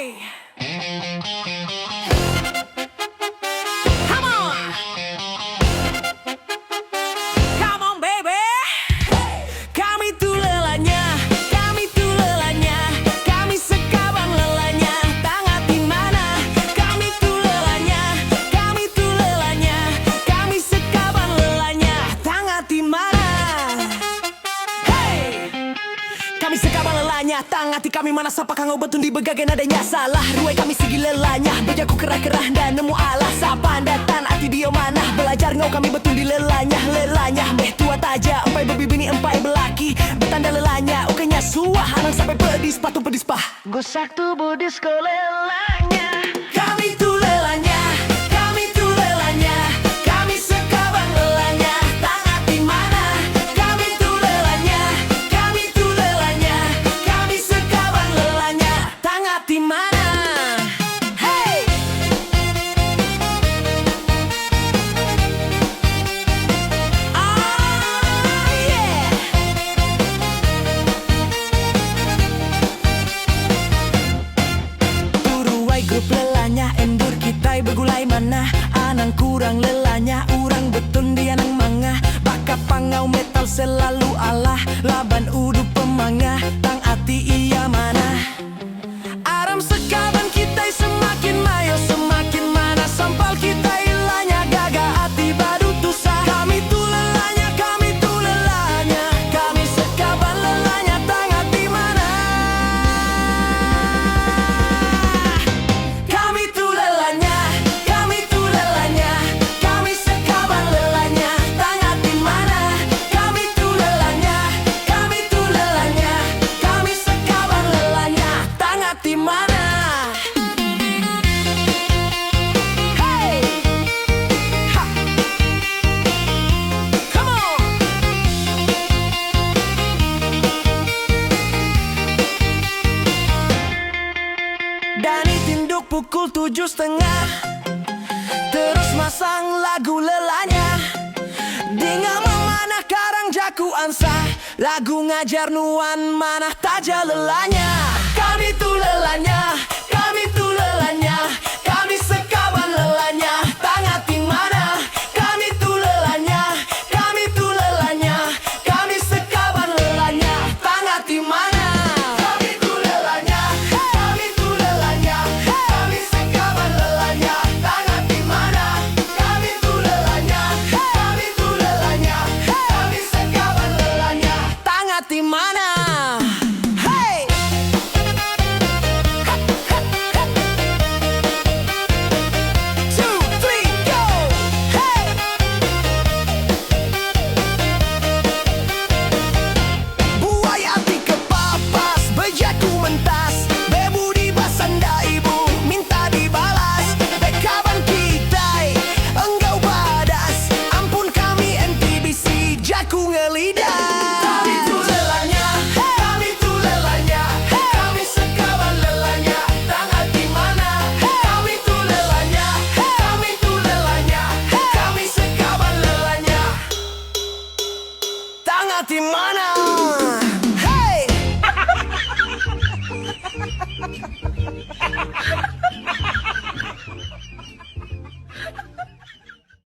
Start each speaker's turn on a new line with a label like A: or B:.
A: Hey! Come on! Come on, baby! Kami tuh lelanya, kami tuh lelanya, kami sekawan lelanya, tangan di mana? Kami tuh lelanya, kami tuh lelanya, kami sekawan lelanya, tangan di mana? Hey! Kami sekawan lelanya, tangan di kami mana sapa kang betun di begagan adanya salah. Ruai kami segi lelanya, bejaku kerah-kerah dan nemu alah. Sapa datan ati dia mana? Belajar ngau kami betun di lelanya, lelanya. Beh tua taja, empai bebi bini empai belaki. Betanda lelanya, ukenya suah, anang sampai pedis, patu pedis pah. Gosak tubuh disko lelanya. Kami tuh lelanya, kami tuh lelanya, kami sekawan lelanya, tangan di mana? Kami tuh lelanya, kami tuh lelanya, kami sekawan lelanya, tangan di mana? Hey! Ah, yeah! Turuai grup lelanya, endur kita begulai mana? Anang kurang lelanya, urang betun dia nang manga. Baka pangau metal selalu alah, laban udu pemanga, tang ati iya mana? Aram sekaban kita semakin mayo, semakin mana sampal kita ilanya, gaga ati badu tusa. Kami tuh lelanya, kami tuh lelanya, kami sekaban lelanya, tang ati mana? Kami tuh lelanya, kami tuh lelanya, kami sekaban lelanya, tang ati mana? Kami tuh lelanya, kami tuh lelanya, kami sekaban lelanya, tang ati mana? Hey! Ha! Come on! Dani tinduk pukul 7:30, terus masang lagu lelanya. Dinga mana karang jaku ansa, lagu ngajar nuan mana taja lelanya. Kami tuh lelanya, kami tuh lelanya, kami sekawan lelanya, tangan di mana? Kami tuh lelanya, kami tuh lelanya, kami sekawan lelanya, tangan di mana? Kami tuh lelanya, kami tuh lelanya, kami sekawan lelanya, tangan di mana? Kami tuh lelanya, kami tuh lelanya, kami sekawan lelanya, tangan di mana? Hey! Two, three, go! Hey! Buai hati kepapas, bejaku mentas, bebudi basanda ibu, minta dibalas. Bekaban kita, enggau badas, ampun kami NTBC, jaku ngelidas. Kami tuh lelanya, kami tuh lelanya, kami sekawan lelanya, tangan di mana? Kami tuh lelanya, kami tuh lelanya, kami sekawan lelanya, tangan di mana? Hey!